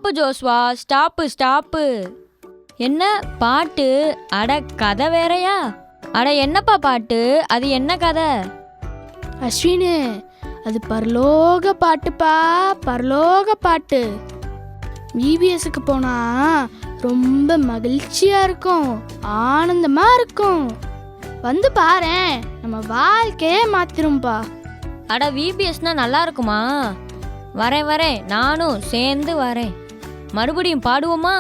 Stop Joshua, stop stop. என்ன பாட்டு? அட கதை வேறையா? அட என்னப்பா பாட்டு? அது என்ன கதை? அஸ்வினு, அது பரலோக பாட்டுப்பா, பரலோக பாட்டு. விபிஎஸ்க்கு போனா ரொம்ப மகிழ்ச்சியா இருக்கும், ஆனந்தமா இருக்கும். வந்து பாரேன், நம்ம வாழ்க்கையே மாத்திரும்பா. அட விபிஎஸ்னா நல்லா இருக்குமா? வரேன், நானும் சேர்ந்து வரேன். மறுபடியும் பாடுவோமா?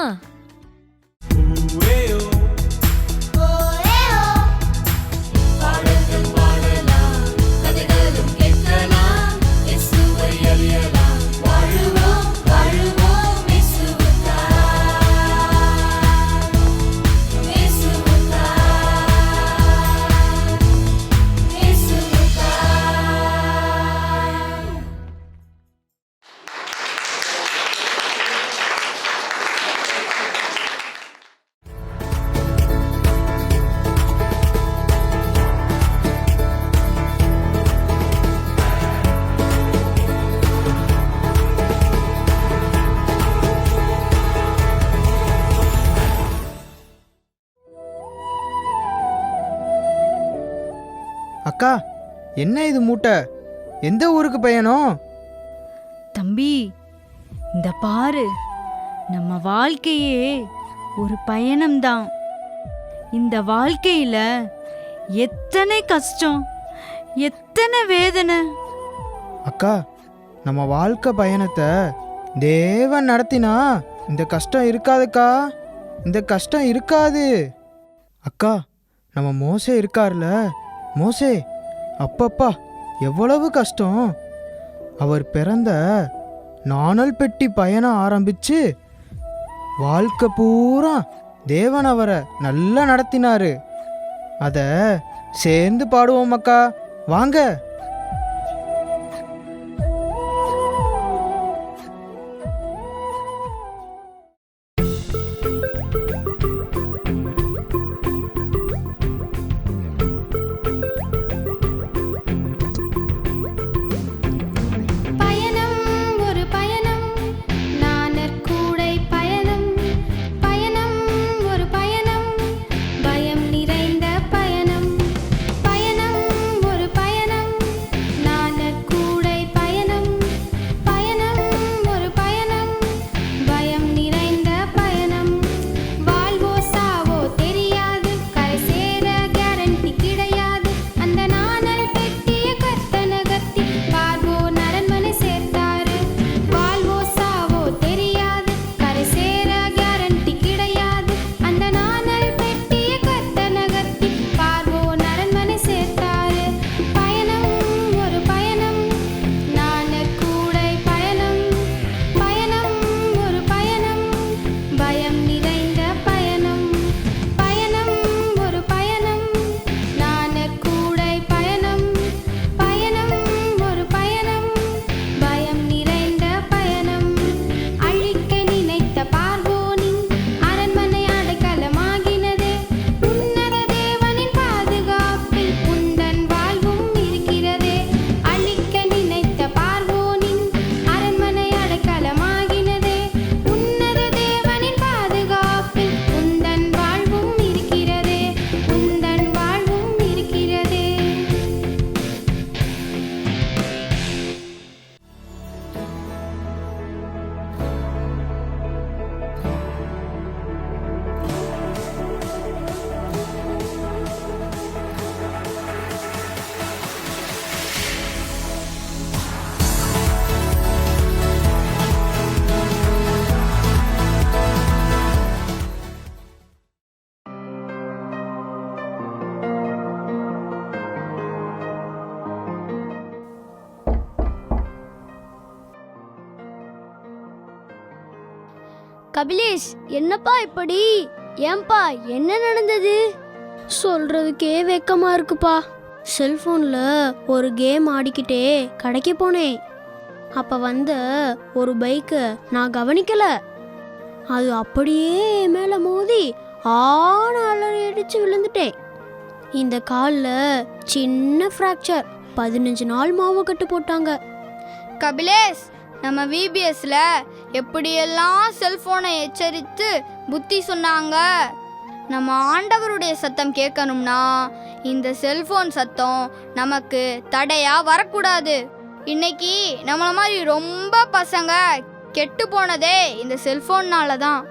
அக்கா, என்ன இது மூட்டை? எந்த ஊருக்கு பயணம்? தம்பி, இந்த பாரு, நம்ம வாழ்க்கையே ஒரு பயணம்தான். இந்த வாழ்க்கையில எத்தனை கஷ்டம், எத்தனை வேதனை. அக்கா, நம்ம வாழ்க்கை பயணத்தை தேவன் நடத்தினா இந்த கஷ்டம் இருக்காதுக்கா, இந்த கஷ்டம் இருக்காது. அக்கா, நம்ம மோசே இருக்கார்ல, மோசே, அப்பப்பா எவ்வளவு கஷ்டம். அவர் பிறந்த நாணல் பெட்டி பயணம் ஆரம்பிச்சு வாழ்க்கை பூரா தேவன் அவரை நல்லா நடத்தினாரு. அதை சேர்ந்து பாடுவோம் அக்கா, வாங்க. கபிலேஷ், என்னப்பா இப்படி? ஏன்பா, என்ன நடந்தது? சொல்றதுக்கே வெக்கமா இருக்குப்பா. செல்போன்ல ஒரு கேம் ஆடிக்கிட்டே கடைக்கு போனேன். அப்ப வந்த ஒரு பைக்கை நான் கவனிக்கல. அது அப்படியே மேல மோதி ஆன அலறி அடிச்சு விழுந்துட்டேன். இந்த காலில் சின்ன ஃப்ராக்சர். 15 நாள் மாவு கட்டு போட்டாங்க. கபிலேஷ், நம்ம விபிஎஸ்ல எப்படியெல்லாம் செல்போனை எச்சரித்து புத்தி சொன்னாங்க. நம்ம ஆண்டவருடைய சத்தம் கேட்கணும்னா இந்த செல்போன் சத்தம் நமக்கு தடையா வரக்கூடாது. இன்னைக்கு நம்மள மாதிரி ரொம்ப பசங்க கெட்டு போனதே இந்த செல்போன்னால தான்.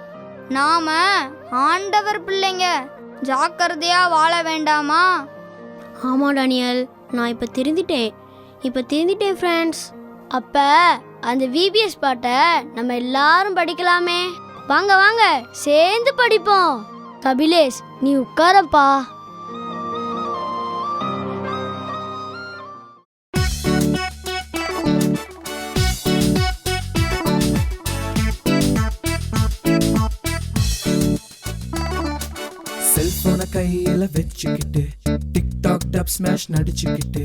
நாம ஆண்டவர் பிள்ளைங்க, ஜாக்கிரதையா வாழ வேண்டாமா? ஆமா டானியல், நான் இப்போ திருந்திட்டேன் ஃப்ரெண்ட்ஸ். அப்ப அந்த விபிஎஸ் பாட்டை நம்ம எல்லாரும் படிக்கலாமே. வாங்க வாங்க சேர்ந்து படிப்போம். கபிலேஷ், நீ உட்காரப்பா. செல்போனை கையில வச்சுக்கிட்டு டிக்டாக் டப் ஸ்மாஷ் நடிச்சுக்கிட்டு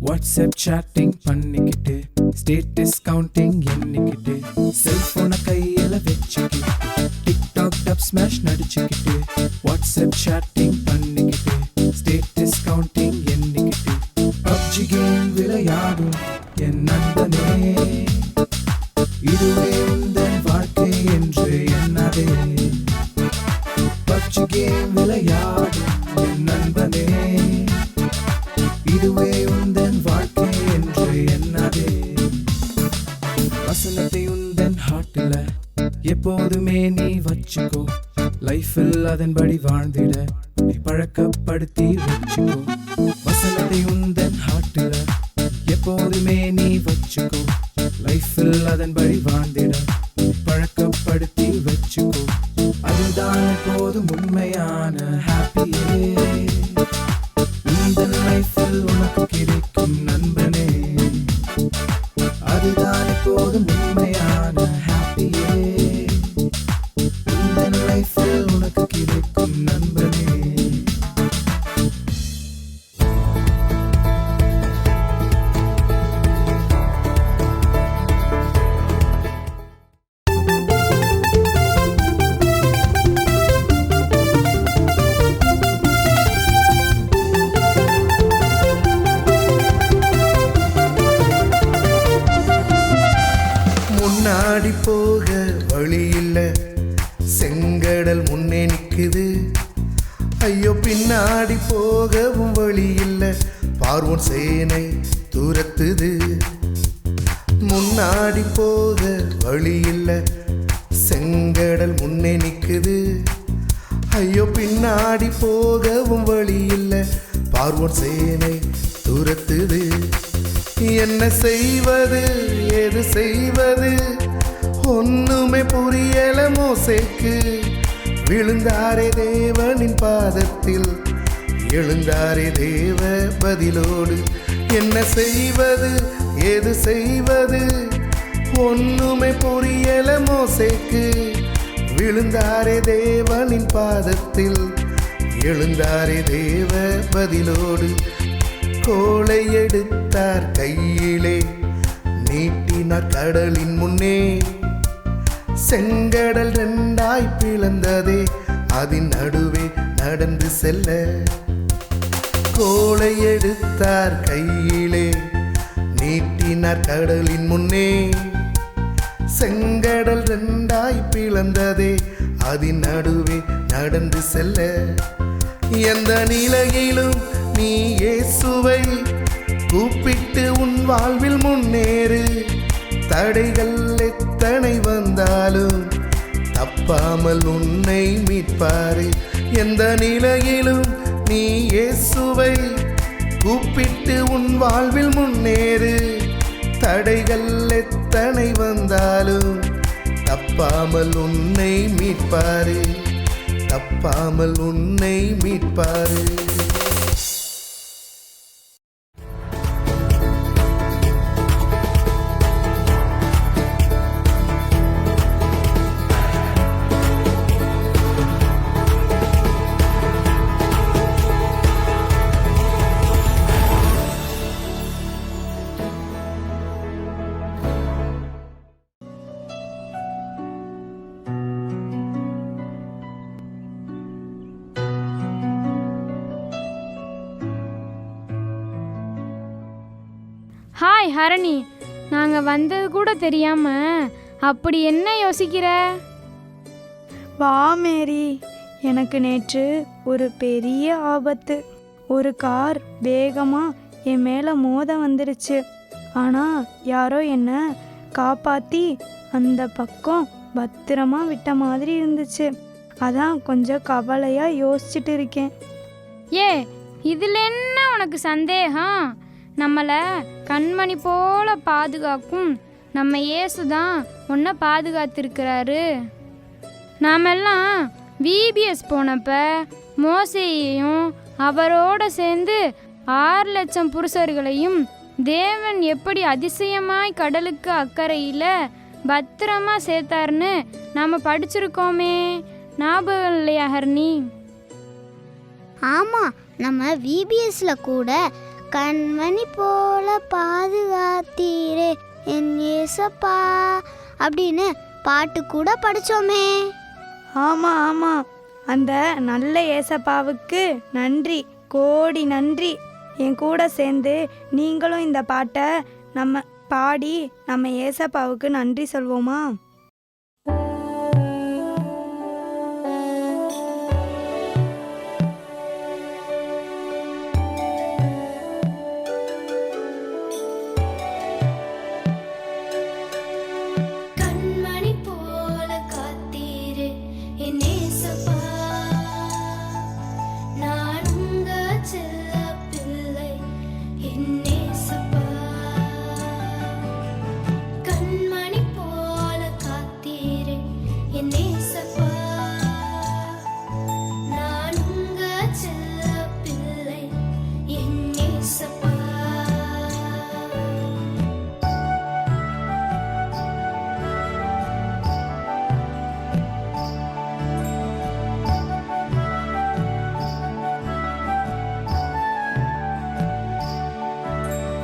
வாட்ஸ்அப் சாட்டிங் பண்ணிக்கிட்டு ஸ்டேட்டஸ் கவுண்டிங் எண்ணிக்கிட்டு செல்போனை கையில வச்சுக்கிட்டு டிக்டாக் டப் ஸ்மாஷ் நடிச்சுக்கிட்டு வாட்ஸ்அப் சாட்டிங் பண்ணிக்கிட்டு ஸ்டேட்டஸ் கவுண்டிங் எண்ணிக்கிட்டு பப்ஜி கேம் விளையாடும் என் நண்பனே, இதுவே உந்தன் வாழ்க்கை என்று எண்ணாதே. பப்ஜி கேம் விளையாடும் என் நண்பனே, இதுவே உந்தன் வாழ்க்கை என்று எண்ணாதே. வசனத்தை உந்தன் ஹார்ட்ல எப்போதுமே நீ வச்சுக்கோ. லைஃபில் அதன்படி வாழ்ந்திட நீ பழக்கப்படுத்தி வச்சுக்கோ. வசனத்தை உந்தன் ஹார்ட்ல எப்போதுமே நீ வச்சுக்கோ. லைஃபில் அதன்படி வாழ்ந்திட நீ பழக்கப்படுத்தி வச்சுக்கோ. அதுதான் எப்போதும் உண்மையான ஹாப்பியே. இந்த லைஃபில் உனக்கு கிடைக்கும் நண்பனே, அதுதான் எப்போதும் உண்மையான ஹாப்பியே. இந்த லைஃபில் உனக்கு கிடைக்கும் நண்பனே. முன்னாடி போக வழி இல்ல, செங்கடல் முன்னே நிக்குது. ஐயோ பின்னாடி போகவும் வழி இல்ல, பார்வோன் சேனை துரத்துது. முன்னாடி போக வழி இல்ல, செங்கடல் முன்னே நிக்குது. ஐயோ பின்னாடி போகவும் வழி இல்ல, பார்வோன் சேனை துரத்துது. என்ன செய்வது எது செய்வது ஒண்ணுமே புரியல மோசேக்கு. விழுந்தாரே தேவனின் பாதத்தில், எழுந்தாரே தேவ பதிலோடு. என்ன செய்வது எது செய்வது ஒண்ணுமே புரியல மோசேக்கு. விழுந்தாரே தேவனின் பாதத்தில், எழுந்தாரே தேவ பதிலோடு. கோலை எடுத்தார் கையிலே, நீட்டினார் கடலின் முன்னே. செங்கடல் ரெண்டாய் பிளந்ததே, அதன் நடுவே நடந்து செல்ல. கோலை எடுத்தார் கையிலே, நீட்டினார் கடலின் முன்னே. செங்கடல் ரெண்டாய் பிளந்ததே, அதன் நடுவே நடந்து செல்ல. எந்த நிலையிலும் நீ இயேசுவை கூப்பிட்டு உன் வாழ்வில் முன்னேறு. தடைகள் எத்தனை வந்தாலும் தப்பாமல் உன்னை மீட்பாரு. எந்த நிலையிலும் நீ இயேசுவை கூப்பிட்டு உன் வாழ்வில் முன்னேறு. தடைகள் எத்தனை வந்தாலும் தப்பாமல் உன்னை மீட்பாரு, தப்பாமல் உன்னை மீட்பாரு. ஹாய் ஹரணி, நாங்கள் வந்தது கூட தெரியாமல் அப்படி என்ன யோசிக்கிற? வா மேரி, எனக்கு நேற்று ஒரு பெரிய ஆபத்து. ஒரு கார் வேகமாக என் மேலே மோத வந்துருச்சு. ஆனால் யாரோ என்னை காப்பாற்றி அந்த பக்கம் பத்திரமா விட்ட மாதிரி இருந்துச்சு. அதான் கொஞ்சம் கவலையாக யோசிச்சுட்டு இருக்கேன். ஏ, இதில் என்ன உனக்கு சந்தேகம்? நம்மளை கண்மணி போல பாதுகாக்கும் நம்ம இயேசு தான் உன்னை பாதுகாத்திருக்கிறாரு. நாமெல்லாம் விபிஎஸ் போனப்ப மோசேயையும் அவரோட சேர்ந்து 6 லட்சம் புருஷர்களையும் தேவன் எப்படி அதிசயமாய் கடலுக்கு அக்கறையில் பத்திரமா சேர்த்தாருன்னு நாம் படிச்சிருக்கோமே, ஞாபகம் இல்லையா ஹர்னி? ஆமாம், நம்ம விபிஎஸ்ல கூட கண்மணி போல பாதுகாத்தீரே என் ஏசப்பா அப்படின்னு பாட்டு கூட படித்தோமே. ஆமாம் ஆமாம், அந்த நல்ல ஏசப்பாவுக்கு நன்றி, கோடி நன்றி. என் கூட சேர்ந்து நீங்களும் இந்த பாட்டை நம்ம பாடி நம்ம ஏசப்பாவுக்கு நன்றி சொல்வோமா? கண்மணி போல காத்தீரே என் ஏசப்பா, நான் உங்க செல்ல பிள்ளை என் ஏசப்பா. கண்மணி போல காத்தீரே என் ஏசப்பா, நான் உங்க செல்ல பிள்ளை என் ஏசப்பா.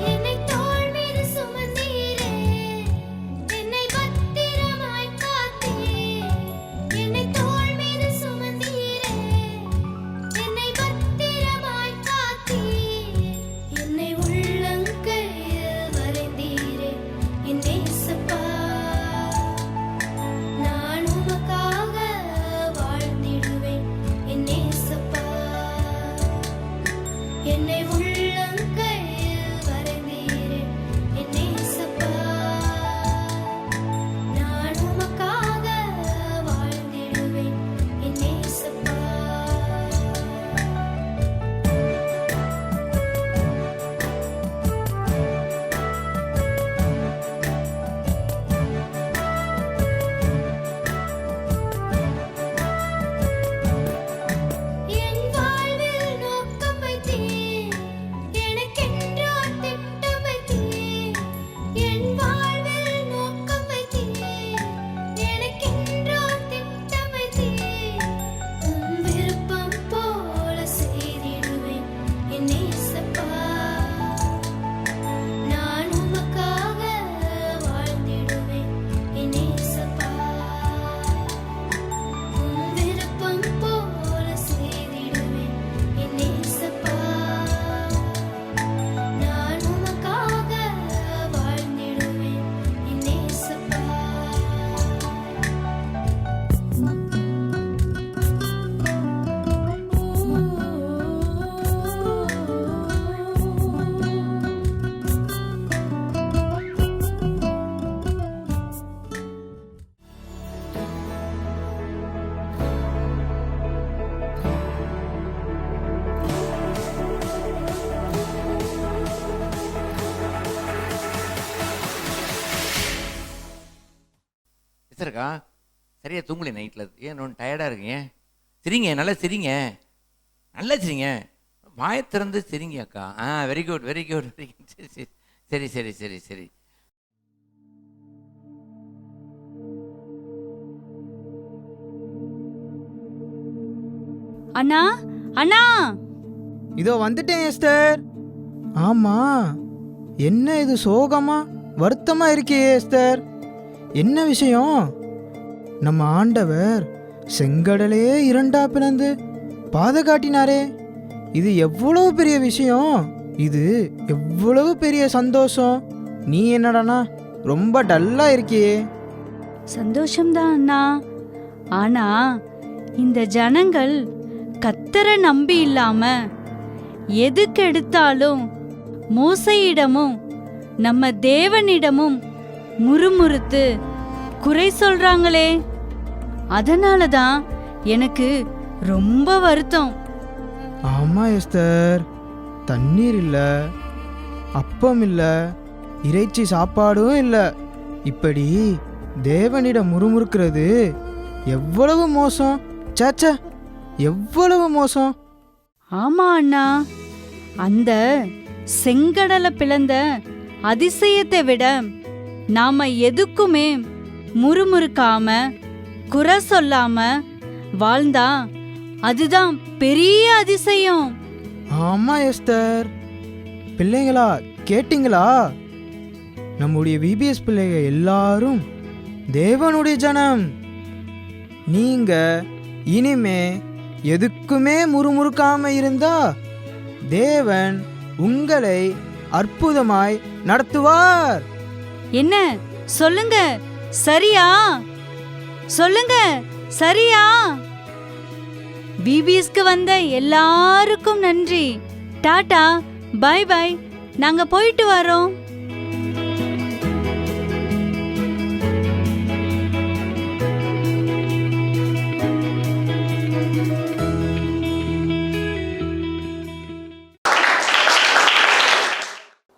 என்னை தோள் மீது சுமந்தீரே, என்னை பத்திரமாய் காத்தீரே. என்னை தோள் மீது சுமந்தீரே, என்னை பத்திரமாய் காத்தீரே. என்னை உள்ளங்கையில் வரைந்தீரே என் ஏசப்பா, நான் உமக்காக வாழ்ந்திடுவேன் என் ஏசப்பா. என்னை உள்ளங்கையில் வரைந்தீரே என் ஏசப்பா, நான் உமக்காக வாழ்ந்திடுவேன் என் ஏசப்பா. என் வாழ்வில் நோக்கம் வைத்தீர், எனக்கென்றோர் திட்டம் வைத்தீர். என் வாழ்வில் நோக்கம் வைத்தீர், எனக்கென்றோர் திட்டம் வைத்தீர். உம் விருப்பம் போல செய்திடுவேன் என் ஏசப்பா, நான் உமக்காக வாழ்ந்திடுவேன் என் ஏசப்பா. உம் விருப்பம் போல செய்திடுவேன் என் ஏசப்பா, நான் உமக்காக வாழ்ந்திடுவேன் என் ஏசப்பா. இருக்கா சரியா தூங்கலை நைட்டில்? ஏன் ஒன்று டயர்டாக இருக்கீங்க? சரிங்க, நல்லா சரிங்க, நல்லா சரிங்க, வாயை திறந்து சரிங்க அக்கா. Very good very good very good. சரி சரி சரி சரி சரி. அண்ணா அண்ணா, இதோ வந்துட்டேன் எஸ்தர். ஆமா, என்ன இது சோகமா வருத்தமா இருக்கே எஸ்தர்? என்ன விஷயம்? நம்ம ஆண்டவர் செங்கடலே இரண்டா பிளந்து பாதை காட்டினாரே, இது எவ்வளவு பெரிய விஷயம், இது எவ்வளவு பெரிய சந்தோஷம். நீ என்னடானா ரொம்ப டல்லா இருக்கியே? சந்தோஷம்தான் அண்ணா. ஆனா இந்த ஜனங்கள் கத்தரை நம்பி இல்லாம எதுக்கு எடுத்தாலும் மோசையிடமும் நம்ம தேவனிடமும் முறுமுறுத்து குறை சொல்றாங்களே. அதனாலதான் எனக்கு ரொம்ப வருத்தம். ஆமா எஸ்தர், தண்ணீர் இல்லை, அப்பம் இல்லை, இறைச்சி சாப்பாடும் இல்லை. இப்படி தேவனிடம் முறுமுறுக்கிறது எவ்வளவு மோசம்! சேச்சே, எவ்வளவு மோசம்! ஆமா அண்ணா, அந்த செங்கடலை பிளந்த அதிசயத்தை விட நாம எதுக்குமே முறுமுறுக்காம குறை சொல்லாம வாழ்ந்தா அதுதான் பெரிய அதிசயம். ஆமா எஸ்தர், பிள்ளைங்களா கேட்டிங்களா? நம்முடைய விபிஎஸ் பிள்ளைங்க எல்லாரும் தேவனுடைய ஜனம். நீங்க இனிமே எதுக்குமே முறுமுறுக்காம இருந்தா தேவன் உங்களை அற்புதமாய் நடத்துவார். என்ன சொல்லுங்க, சரியா? சொல்லுங்க, சரியா? பிபிஎஸ்க்கு வந்த எல்லாருக்கும் நன்றி. டாடா, பை பை, நாங்க போயிட்டு வரோம்.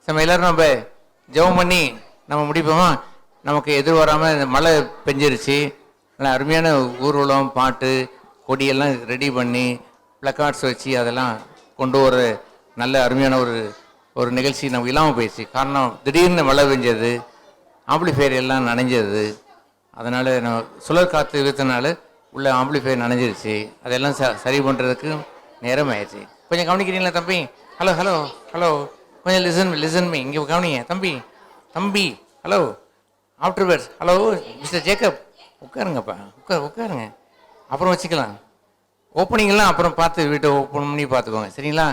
நம்ம எல்லாரும் நம்ம ஜெபம் பண்ணி நம்ம முடிப்போமா? நமக்கு எதிர்வராமல் இந்த மழை பெஞ்சிருச்சு. நல்லா அருமையான ஊர்வலம், பாட்டு, கொடியெல்லாம் ரெடி பண்ணி ப்ளக்கார்ட்ஸ் வச்சு அதெல்லாம் கொண்டு வர நல்ல அருமையான ஒரு நிகழ்ச்சி நமக்கு இல்லாமல் போயிடுச்சு. காரணம் திடீர்னு மழை பெஞ்சது, ஆம்பிளிஃபையர் எல்லாம் நனைஞ்சது. அதனால் நம்ம சுழற் காற்று இழுத்தனால உள்ள ஆம்பிளிஃபையர் நனைஞ்சிருச்சு. அதெல்லாம் சரி பண்ணுறதுக்கு நேரம் ஆயிடுச்சு. கொஞ்சம் கவனிக்கிறீங்களா தம்பி? ஹலோ ஹலோ ஹலோ, கொஞ்சம் லிசன் மீ, இங்கே கவனிங்க தம்பி. தம்பி hello, after words hello mister Jacob, உட்காருங்கப்பா, உட்காருங்க, அப்புறம் வச்சுக்கலாம். ஓப்பனிங்லாம் அப்புறம் பார்த்து வீட்டை ஓப்பன் பண்ணி பார்த்துக்கோங்க, சரிங்களா?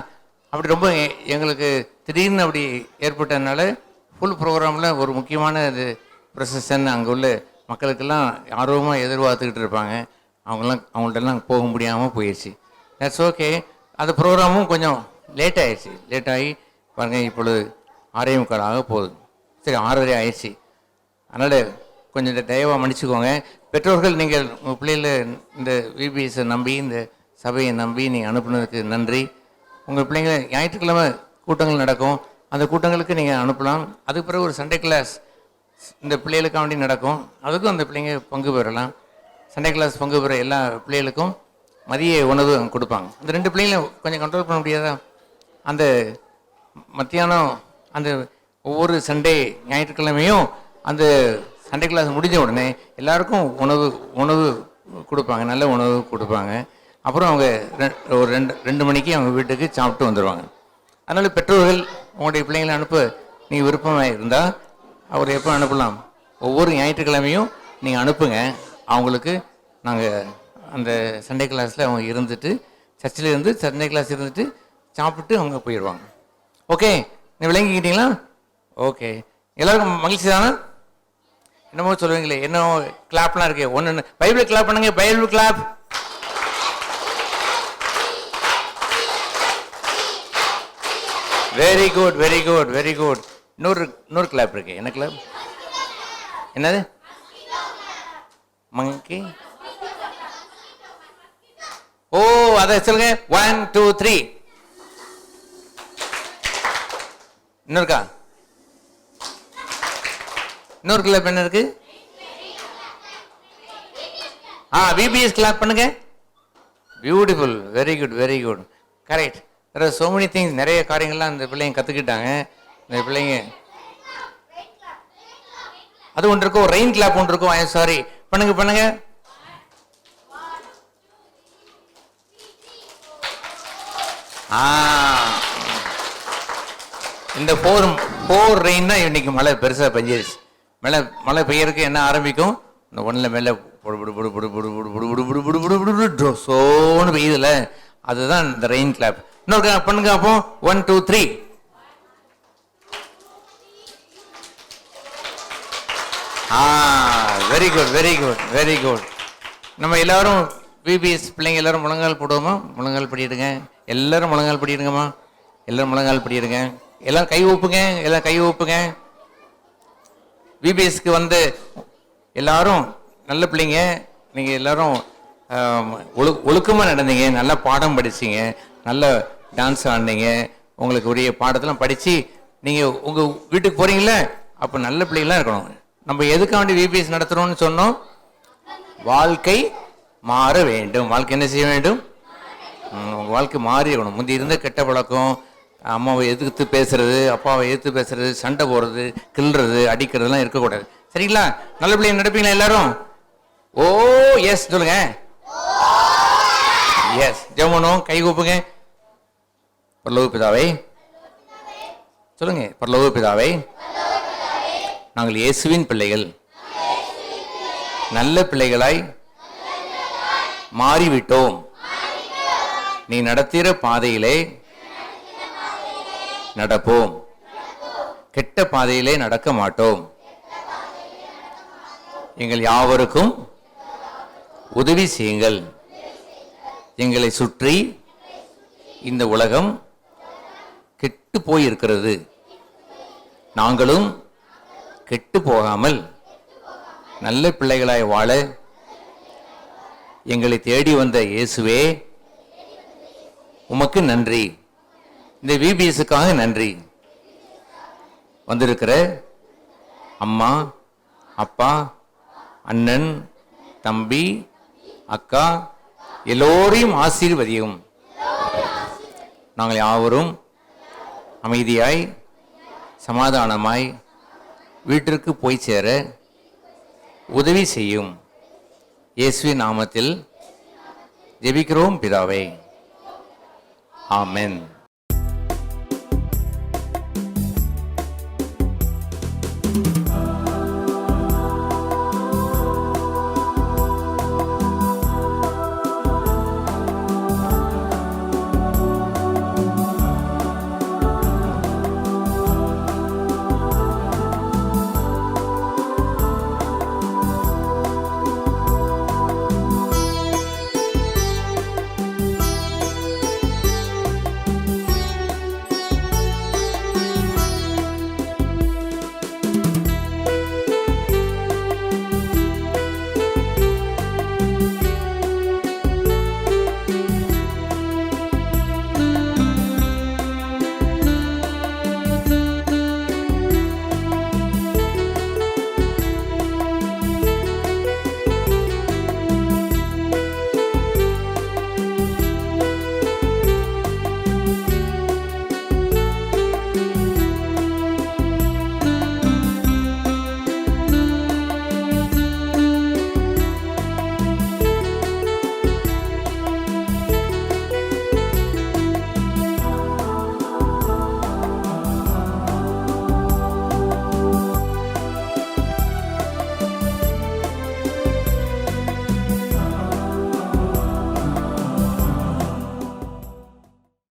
அப்படி ரொம்ப எங்களுக்கு திடீர்னு அப்படி ஏற்பட்டதுனால ஃபுல் ப்ரோக்ராமில் ஒரு முக்கியமான இது ப்ரொசஷன் அங்கே உள்ள மக்களுக்கெல்லாம் ஆர்வமாக எதிர்பார்த்துக்கிட்டு இருப்பாங்க. அவங்கள்ட்டெல்லாம் போக முடியாமல் போயிடுச்சு. That's okay. அந்த ப்ரோக்ராமும் கொஞ்சம் லேட் ஆகிடுச்சு. லேட் ஆகி பாருங்கள், இப்பொழுது 6:45 ஆக போகுது. சரி, 6:30 ஆயிடுச்சு. அதனால் கொஞ்சம் தயவாக மன்னிச்சுக்கோங்க. பெற்றோர்கள், நீங்கள் உங்கள் பிள்ளைகளை இந்த விபிஎஸை நம்பி, இந்த சபையை நம்பி நீங்கள் அனுப்புனதுக்கு நன்றி. உங்கள் பிள்ளைங்க ஞாயிற்றுக்கிழமை கூட்டங்கள் நடக்கும், அந்த கூட்டங்களுக்கு நீங்கள் அனுப்பலாம். அதுக்கு பிறகு ஒரு சண்டே கிளாஸ் இந்த பிள்ளைகளுக்காண்டி நடக்கும், அதுக்கும் அந்த பிள்ளைங்க பங்கு பெறலாம். சண்டே கிளாஸ் பங்கு பெற எல்லா பிள்ளைகளுக்கும் மதிய உணவு கொடுப்பாங்க. அந்த 2 பிள்ளைங்களும் கொஞ்சம் கண்ட்ரோல் பண்ண முடியாதா? அந்த மத்தியானம் அந்த ஒவ்வொரு சண்டே ஞாயிற்றுக்கிழமையும் அந்த சண்டே கிளாஸ் முடிஞ்ச உடனே எல்லாருக்கும் உணவு கொடுப்பாங்க, நல்ல உணவு கொடுப்பாங்க. அப்புறம் அவங்க ஒரு 2 மணிக்கு அவங்க வீட்டுக்கு சாப்பிட்டு வந்துடுவாங்க. அதனால் பெற்றோர்கள் உங்களுடைய பிள்ளைங்களை அனுப்ப நீங்கள் விருப்பமாக இருந்தால் அவர் எப்போ அனுப்பலாம்? ஒவ்வொரு ஞாயிற்றுக்கிழமையும் நீங்கள் அனுப்புங்க. அவங்களுக்கு நாங்கள் அந்த சண்டே கிளாஸில் அவங்க இருந்துட்டு, சர்ச்சில் இருந்து சண்டே கிளாஸ் இருந்துட்டு சாப்பிட்டு அவங்க போயிடுவாங்க. ஓகே, நீ விளங்கிக்கிட்டீங்களா? ஓகே, எல்லாருக்கும் மகிழ்ச்சி தானே? என்னமோ சொல்லுவீங்களே, என்ன கிளாப்லாம் இருக்கு, ஒன்று பைபிள் கிளாப் பண்ணுங்க, Bible clap. Very good, very good, very good. இன்னொரு கிளாப் இருக்கு. என்ன கிளாப்? என்னது? மங்கி. ஓ, அதை சொல்லுங்க. 1 2 3. இன்னொருக்கா? இன்னொரு கிளாப் என்ன இருக்கு? விபிஎஸ் கிளாப் பண்ணுங்க. Beautiful, very good, very good, correct. there are so many things. நிறைய காரியங்கள்லாம் இந்த பிள்ளைங்க கற்றுக்கிட்டாங்க. இந்த பிள்ளைங்க அது ஒன்று இருக்கும், ரெயின் கிளாப் ஒன்று இருக்கும். ஐ சாரி, பண்ணுங்க. இந்த 4 ரெயின் தான் இன்னைக்கு மழை பெருசாக பெஞ்சிருச்சு. மழை பெய்யறதுக்கு என்ன ஆரம்பிக்கும்? இந்த 1ல மேலே சோன்னு பெய்யுதுல, அதுதான் இந்த ரெயின் கிளாப். இன்னொரு பண்ணுங்க அப்போ. 1 2 3. Very good very good very good. நம்ம எல்லாரும் விபிஎஸ் பிள்ளைங்க எல்லாரும் முழங்கால் போடுவோமா? முழங்கால் படிடுங்க. எல்லாரும் முழங்கால் படிடுங்கம்மா. எல்லாரும் முழங்கால் படிடுங்க. எல்லாம் கை ஊப்புங்க. எல்லாம் கை ஊப்புங்க. விபிஎஸ்க்கு வந்து எல்லாரும் நல்ல பிள்ளைங்க. நீங்கள் எல்லாரும் ஒழுக்கமாக நடந்தீங்க, நல்லா பாடம் படிச்சிங்க, நல்ல டான்ஸ் ஆடினீங்க, உங்களுக்கு உரிய பாடத்தெல்லாம் படித்து நீங்கள் உங்கள் வீட்டுக்கு போகிறீங்களே, அப்போ நல்ல பிள்ளைங்களாம் இருக்கணும். நம்ம எதுக்காண்டி விபிஎஸ் நடத்துகிறோம்னு சொன்னோம்? வாழ்க்கை மாற வேண்டும். வாழ்க்கை என்ன செய்ய வேண்டும்? உங்கள் வாழ்க்கை மாறி இருக்கணும். முந்தி இருந்த கெட்ட பழக்கம், அம்மாவை எதிர்த்து பேசுறது, அப்பாவை எதிர்த்து பேசுறது, சண்டை போடுறது, கிள்றது, அடிக்கிறதுலாம் இருக்கக்கூடாது. சரிங்களா? நல்ல பிள்ளைங்க நடப்பீங்களா எல்லாரும்? ஓ எஸ் சொல்லுங்க. எஸ் ஜெபம் கை கூப்புங்க. பரலோக பிதாவே சொல்லுங்க. பரலோக பிதாவே, நாங்கள் இயேசுவின் பிள்ளைகள், நல்ல பிள்ளைகளாய் மாறிவிட்டோம். நீ நடத்துகிற பாதையிலே நடப்போம், கெட்ட பாதையிலே நடக்க மாட்டோம். எங்கள் யாவருக்கும் உதவி செய்யுங்கள். எங்களை சுற்றி இந்த உலகம் கெட்டு போயிருக்கிறது. நாங்களும் கெட்டு போகாமல் நல்ல பிள்ளைகளாய் வாழ எங்களை தேடி வந்த இயேசுவே உமக்கு நன்றி. இந்த விபிஎஸ்க்காக நன்றி. வந்திருக்கிற அம்மா, அப்பா, அண்ணன், தம்பி, அக்கா எல்லோரையும் ஆசீர்வதியும். நாங்கள் யாவரும் அமைதியாய் சமாதானமாய் வீட்டிற்கு போய் சேர உதவி செய்யும். இயேசுவின் நாமத்தில் ஜெபிக்கிறோம் பிதாவே. ஆமென்.